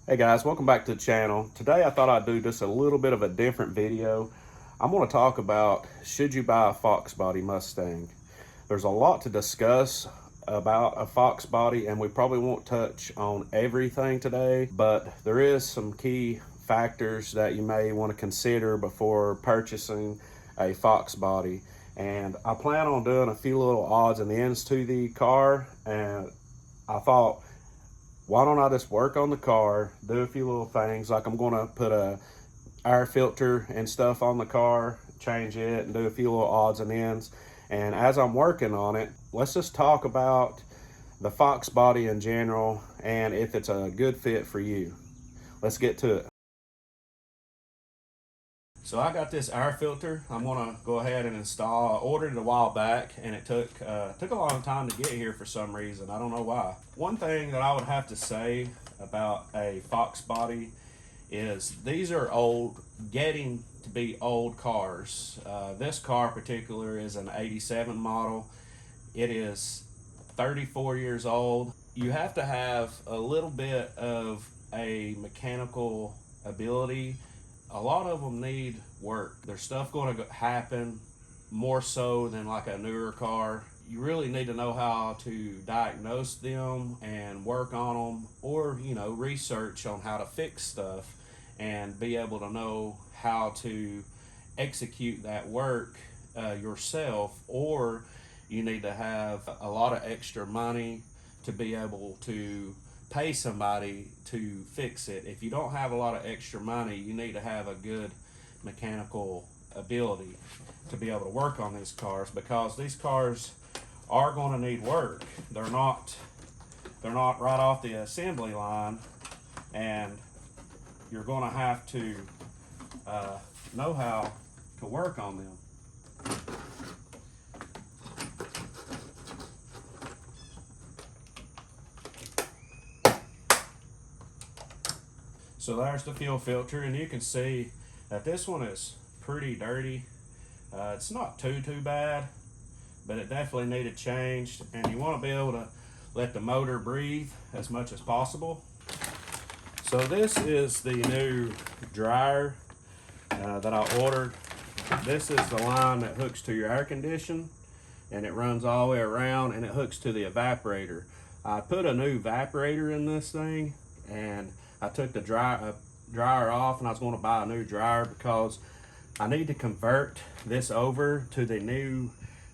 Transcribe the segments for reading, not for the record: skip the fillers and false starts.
Hey guys, welcome back to the channel. Today I thought I'd do just a little bit of a different video. I'm going to talk about should you buy a Foxbody Mustang. There's a lot to discuss about a Foxbody and we probably won't touch on everything today, but there is some key factors that you may want to consider before purchasing a Foxbody. And I plan on doing a few little odds and ends to the car, and I thought, why don't I just work on the car, do a few little things, like I'm gonna put a air filter and stuff on the car, change it, and do a few little odds and ends. And as I'm working on it, let's just talk about the Foxbody in general and if it's a good fit for you. Let's get to it. So I got this air filter I'm gonna go ahead and install. I ordered it a while back and it took a long time to get here for some reason. I don't know why. One thing that I would have to say about a Foxbody is these are old, getting to be old cars. This car in particular is an 87 model. It is 34 years old. You have to have a little bit of a mechanical ability. A lot of them need work. There's stuff going to happen more so than like a newer car. You really need to know how to diagnose them and work on them, or research on how to fix stuff and be able to know how to execute that work yourself, or you need to have a lot of extra money to be able to pay somebody to fix it. If you don't have a lot of extra money, you need to have a good mechanical ability to be able to work on these cars, because these cars are going to need work. They're not right off the assembly line, and you're going to have to know how to work on them. So there's the fuel filter, and you can see that this one is pretty dirty. It's not too bad, but it definitely needed changed, and you want to be able to let the motor breathe as much as possible. So this is the new dryer that I ordered. This is the line that hooks to your air condition, and it runs all the way around, and it hooks to the evaporator. I put a new evaporator in this thing, and I took the dryer off, and I was going to buy a new dryer because I need to convert this over to the new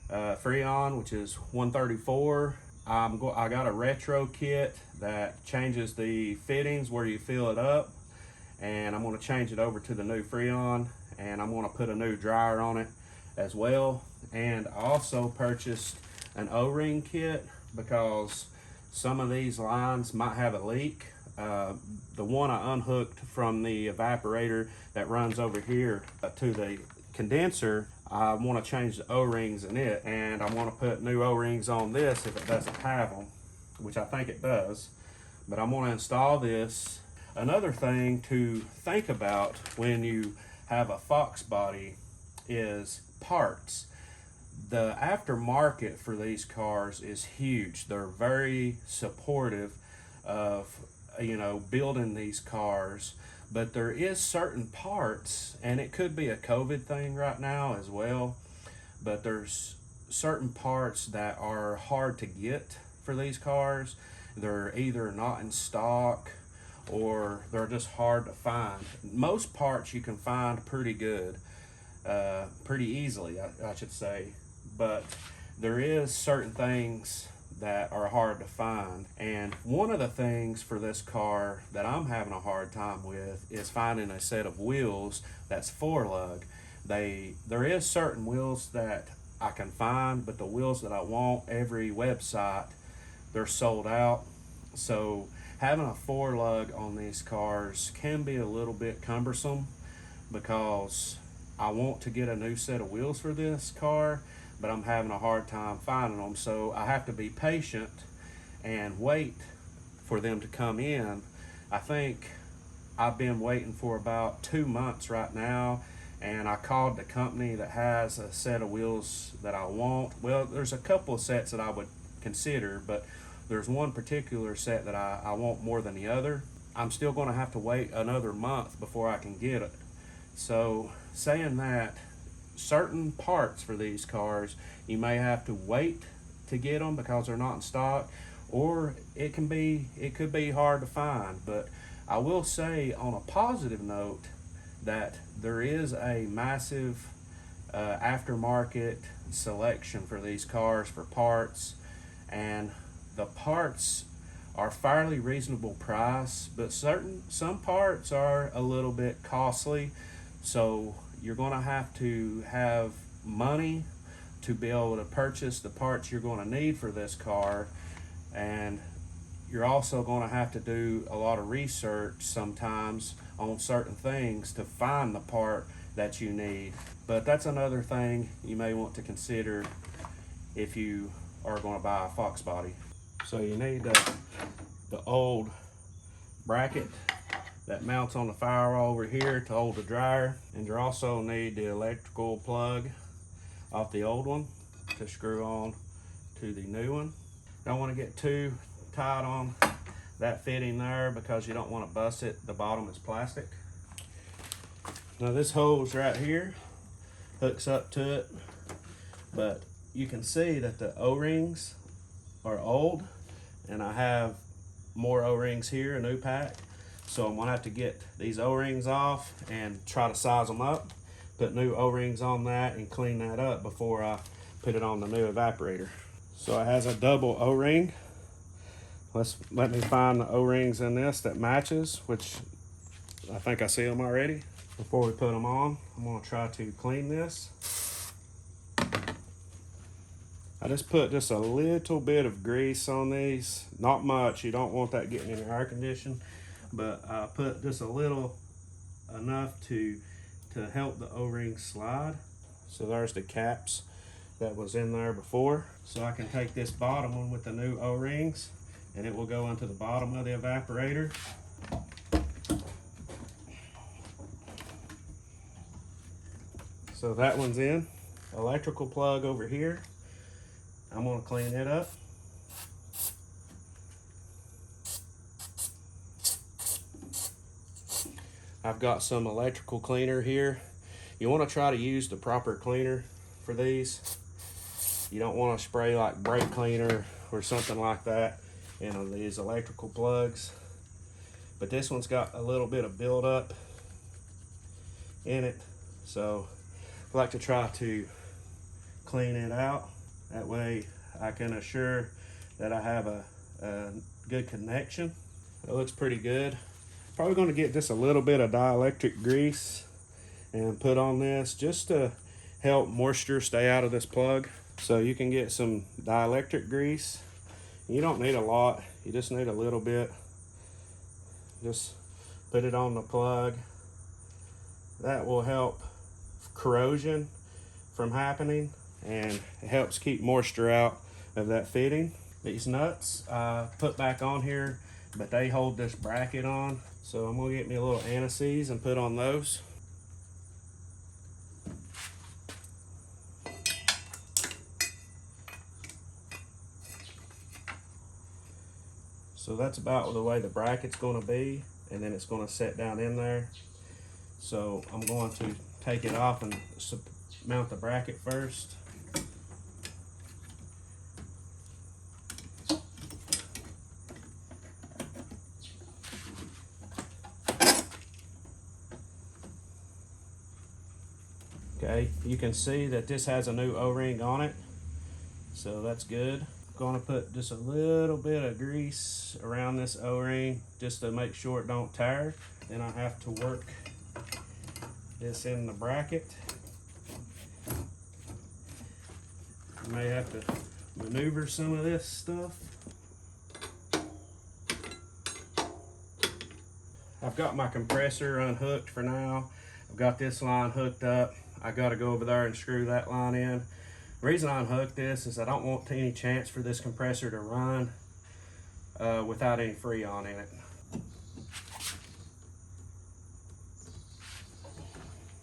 Freon, which is 134. I got a retro kit that changes the fittings where you fill it up, and I'm going to change it over to the new Freon, and I'm going to put a new dryer on it as well. And I also purchased an O-ring kit because some of these lines might have a leak. The one I unhooked from the evaporator that runs over here to the condenser, I want to change the O-rings in it, and I want to put new O-rings on this if it doesn't have them, which I think it does. But I'm going to install this. Another thing to think about when you have a Foxbody is parts. The aftermarket for these cars is huge. They're very supportive of building these cars, but there is certain parts, and it could be a COVID thing right now as well, but there's certain parts that are hard to get for these cars. They're either not in stock or they're just hard to find. Most parts you can find pretty good, pretty easily, I should say, but there is certain things that are hard to find. And one of the things for this car that I'm having a hard time with is finding a set of wheels that's 4-lug. There is certain wheels that I can find, but the wheels that I want, every website, they're sold out. So having a 4-lug on these cars can be a little bit cumbersome, because I want to get a new set of wheels for this car, but I'm having a hard time finding them. So I have to be patient and wait for them to come in. I think I've been waiting for about 2 months right now, and I called the company that has a set of wheels that I want. Well, there's a couple of sets that I would consider, but there's one particular set that I want more than the other. I'm still going to have to wait another month before I can get it. So saying that, certain parts for these cars you may have to wait to get them because they're not in stock, or it could be hard to find. But I will say on a positive note that there is a massive aftermarket selection for these cars for parts, and the parts are fairly reasonable price, but some parts are a little bit costly, so you're going to have money to be able to purchase the parts you're going to need for this car, and you're also going to have to do a lot of research sometimes on certain things to find the part that you need. But that's another thing you may want to consider if you are going to buy a Foxbody. So you need the old bracket that mounts on the firewall over here to hold the dryer, and you also need the electrical plug off the old one to screw on to the new one. Don't want to get too tight on that fitting there because you don't want to bust it. The bottom is plastic. Now this hose right here hooks up to it, but you can see that the O-rings are old, and I have more O-rings here, a new pack. So I'm gonna have to get these O-rings off and try to size them up, put new O-rings on that and clean that up before I put it on the new evaporator. So it has a double O-ring. Let me find the O-rings in this that matches, which I think I see them already. Before we put them on, I'm gonna try to clean this. I just put just a little bit of grease on these, not much. You don't want that getting in your air conditioner, but I put just a little enough to help the O-rings slide. So there's the caps that was in there before. So I can take this bottom one with the new O-rings and it will go into the bottom of the evaporator. So that one's in. Electrical plug over here. I'm gonna clean it up. I've got some electrical cleaner here. You wanna try to use the proper cleaner for these. You don't wanna spray like brake cleaner or something like that in these electrical plugs. But this one's got a little bit of buildup in it. So I like to try to clean it out. That way I can assure that I have a good connection. It looks pretty good. Probably going to get just a little bit of dielectric grease and put on this just to help moisture stay out of this plug. So you can get some dielectric grease. You don't need a lot, you just need a little bit. Just put it on the plug. That will help corrosion from happening, and it helps keep moisture out of that fitting. These nuts I put back on here, but they hold this bracket on. So I'm gonna get me a little anti-seize and put on those. So that's about the way the bracket's gonna be, and then it's gonna set down in there. So I'm going to take it off and mount the bracket first. Okay, you can see that this has a new O-ring on it, so that's good. I'm gonna put just a little bit of grease around this O-ring just to make sure it don't tear. Then I have to work this in the bracket. You may have to maneuver some of this stuff. I've got my compressor unhooked for now. I've got this line hooked up. I gotta go over there and screw that line in. The reason I unhooked this is I don't want any chance for this compressor to run without any Freon in it.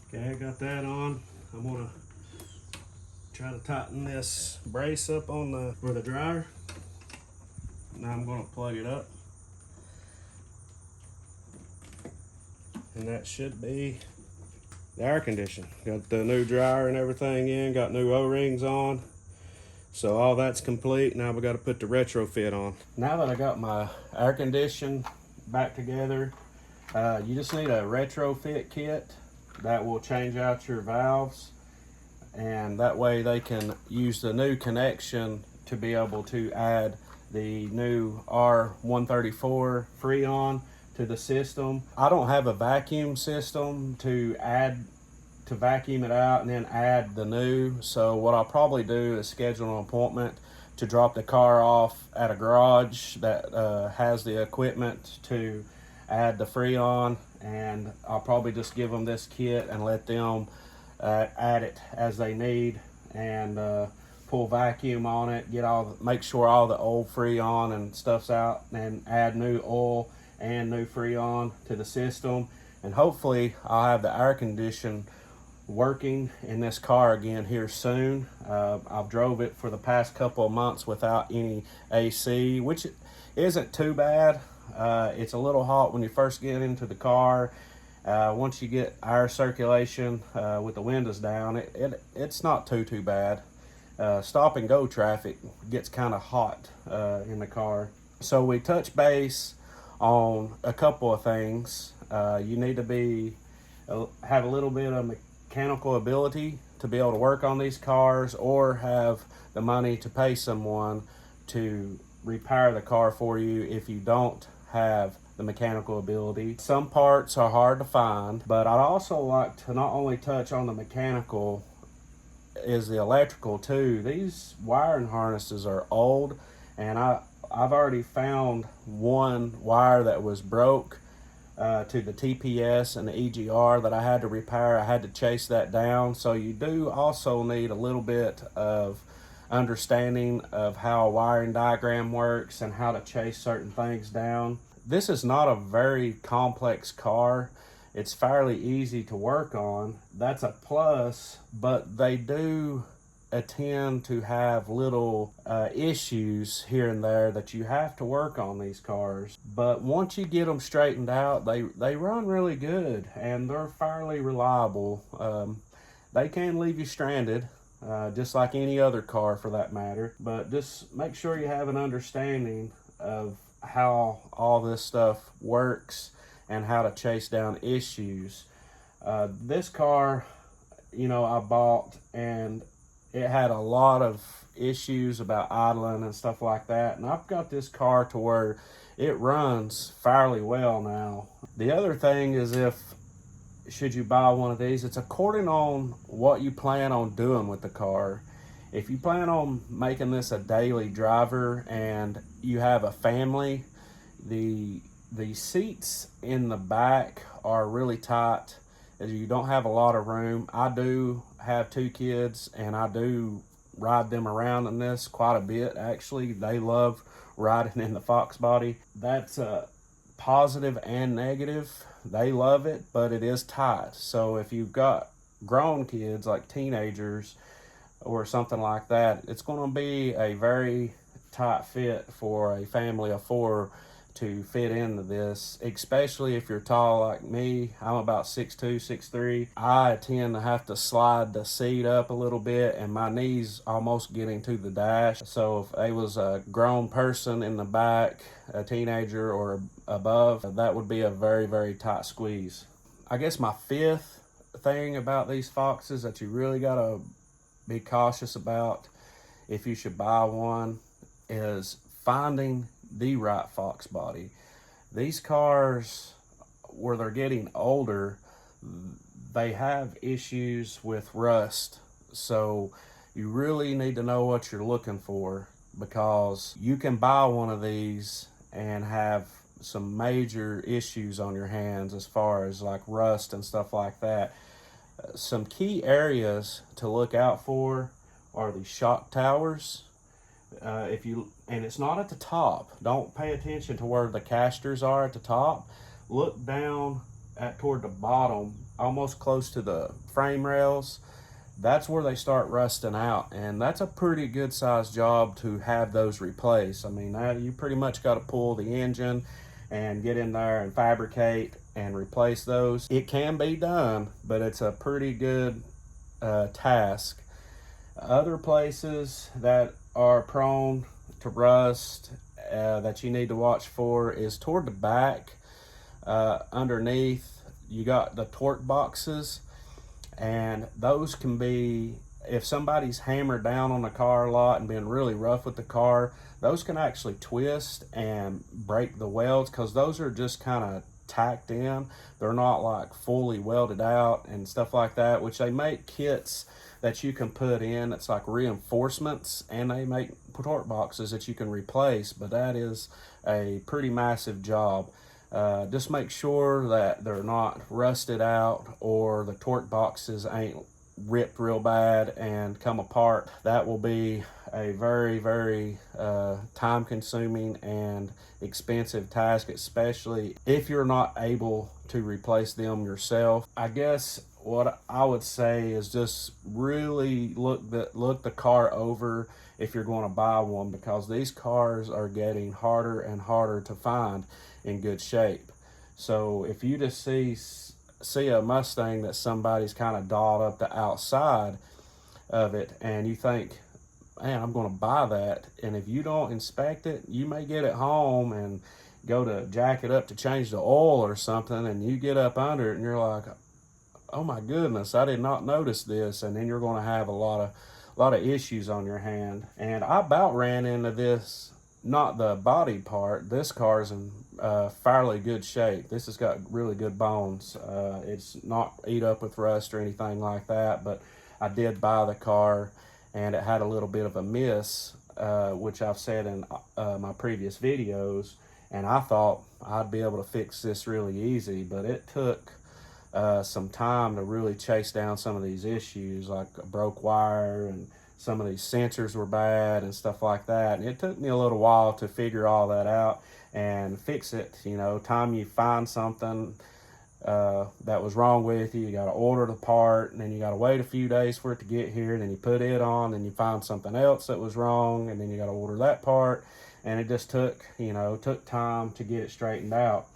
Okay, I got that on. I'm gonna try to tighten this brace up on for the dryer. Now I'm gonna plug it up. And that should be the air conditioner. Got the new dryer and everything in, got new O-rings on. So all that's complete. Now we got to put the retrofit on. Now that I got my air condition back together, you just need a retrofit kit that will change out your valves, and that way they can use the new connection to be able to add the new R134 Freon to the system. I don't have a vacuum system to vacuum it out and then add the new, so what I'll probably do is schedule an appointment to drop the car off at a garage that has the equipment to add the Freon, and I'll probably just give them this kit and let them add it as they need, and pull vacuum on it, make sure all the old Freon and stuff's out, and add new oil and new Freon to the system, and hopefully I'll have the air condition working in this car again here soon. I've drove it for the past couple of months without any AC, which isn't too bad. It's a little hot when you first get into the car. Once you get air circulation with the windows down, it's not too bad. Stop and go traffic gets kind of hot in the car. So we touch base on a couple of things. You need to have a little bit of mechanical ability to be able to work on these cars, or have the money to pay someone to repair the car for you if you don't have the mechanical ability. Some parts are hard to find, but I'd also like to not only touch on the mechanical, is the electrical too. These wiring harnesses are old, and I've already found one wire that was broke to the TPS and the EGR that I had to repair. I had to chase that down. So you do also need a little bit of understanding of how a wiring diagram works and how to chase certain things down. This is not a very complex car. It's fairly easy to work on. That's a plus, but they do tend to have little issues here and there that you have to work on these cars. But once you get them straightened out, they run really good, and they're fairly reliable. They can leave you stranded, just like any other car for that matter, but just make sure you have an understanding of how all this stuff works and how to chase down issues. This car, I bought, and it had a lot of issues about idling and stuff like that, and I've got this car to where it runs fairly well now. The other thing is, should you buy one of these, it's according on what you plan on doing with the car. If you plan on making this a daily driver and you have a family, the seats in the back are really tight, as you don't have a lot of room. I do have 2 kids, and I do ride them around in this quite a bit. Actually, they love riding in the Foxbody. That's a positive and negative. They love it, but it is tight. So if you've got grown kids, like teenagers or something like that, it's going to be a very tight fit for a family of 4 to fit into this, especially if you're tall like me. I'm about 6'2", 6'3". I tend to have to slide the seat up a little bit, and my knees almost getting to the dash. So if there was a grown person in the back, a teenager or above, that would be a very, very tight squeeze. I guess my 5th thing about these Foxes that you really gotta be cautious about if you should buy one is finding the right Foxbody. These cars, where they're getting older, they have issues with rust. So you really need to know what you're looking for, because you can buy one of these and have some major issues on your hands as far as like rust and stuff like that. Some key areas to look out for are the shock towers. And it's not at the top. Don't pay attention to where the casters are at the top. Look down toward the bottom, almost close to the frame rails. That's where they start rusting out, and that's a pretty good sized job to have those replaced. I mean, you pretty much got to pull the engine and get in there and fabricate and replace those. It can be done, but it's a pretty good task. Other places that are prone to rust that you need to watch for is toward the back. Underneath, you got the torque boxes, and those can be, if somebody's hammered down on the car a lot and been really rough with the car, those can actually twist and break the welds, because those are just kind of tacked in. They're not like fully welded out and stuff like that, which they make kits that you can put in. It's like reinforcements, and they make torque boxes that you can replace, but that is a pretty massive job. Just make sure that they're not rusted out or the torque boxes ain't ripped real bad and come apart. That will be a very, very time consuming and expensive task, especially if you're not able to replace them yourself. I guess what I would say is just really look the car over if you're going to buy one, because these cars are getting harder and harder to find in good shape. So if you just see a Mustang that somebody's kind of dolled up the outside of it, and you think, man, I'm going to buy that, and if you don't inspect it, you may get it home and go to jack it up to change the oil or something, and you get up under it and you're like, oh my goodness, I did not notice this, and then you're going to have a lot of issues on your hand. And I about ran into this, not the body part. This car's in fairly good shape. This has got really good bones. It's not eat up with rust or anything like that, but I did buy the car and it had a little bit of a miss, which I've said in my previous videos, and I thought I'd be able to fix this really easy, but it took some time to really chase down some of these issues, like a broke wire, and some of these sensors were bad and stuff like that. And it took me a little while to figure all that out and fix it. You know, time you find something that was wrong with you, you got to order the part, and then you got to wait a few days for it to get here, and then you put it on, and you find something else that was wrong, and then you got to order that part, and it just took time to get it straightened out.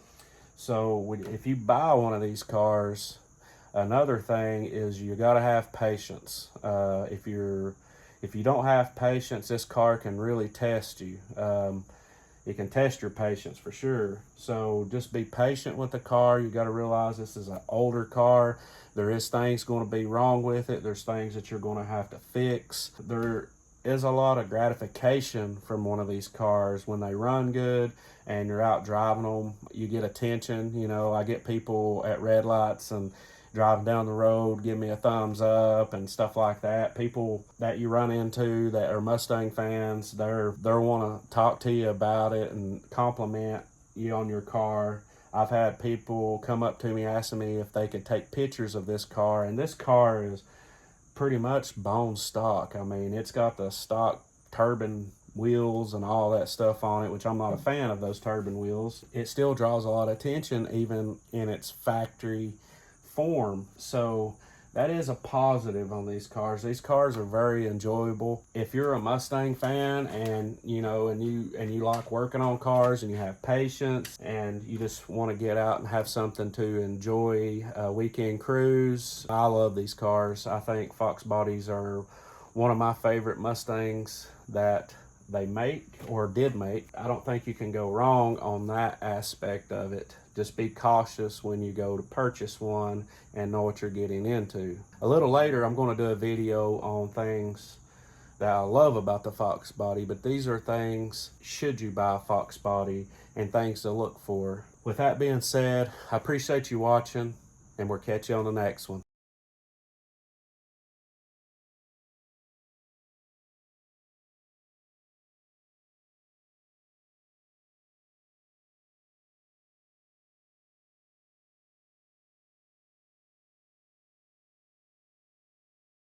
So if you buy one of these cars, another thing is you got to have patience. If you don't have patience, this car can really test you. It can test your patience for sure. So just be patient with the car. You got to realize this is an older car. There is things going to be wrong with it. There's things that you're going to have to fix. There is a lot of gratification from one of these cars when they run good and you're out driving them. You get attention. You know, I get people at red lights and driving down the road give me a thumbs up and stuff like that. People that you run into that are Mustang fans, they want to talk to you about it and compliment you on your car. I've had people come up to me asking me if they could take pictures of this car, and this car is pretty much bone stock. I mean, it's got the stock turbine wheels and all that stuff on it, which I'm not a fan of those turbine wheels. It still draws a lot of attention even in its factory form. So that is a positive on these cars. These cars are very enjoyable. If you're a Mustang fan and you like working on cars and you have patience and you just want to get out and have something to enjoy a weekend cruise, I love these cars. I think Foxbodies are one of my favorite Mustangs that they make or did make. I don't think you can go wrong on that aspect of it. Just be cautious when you go to purchase one and know what you're getting into. A little later, I'm going to do a video on things that I love about the Foxbody, but these are things, should you buy a Foxbody, and things to look for. With that being said, I appreciate you watching, and we'll catch you on the next one.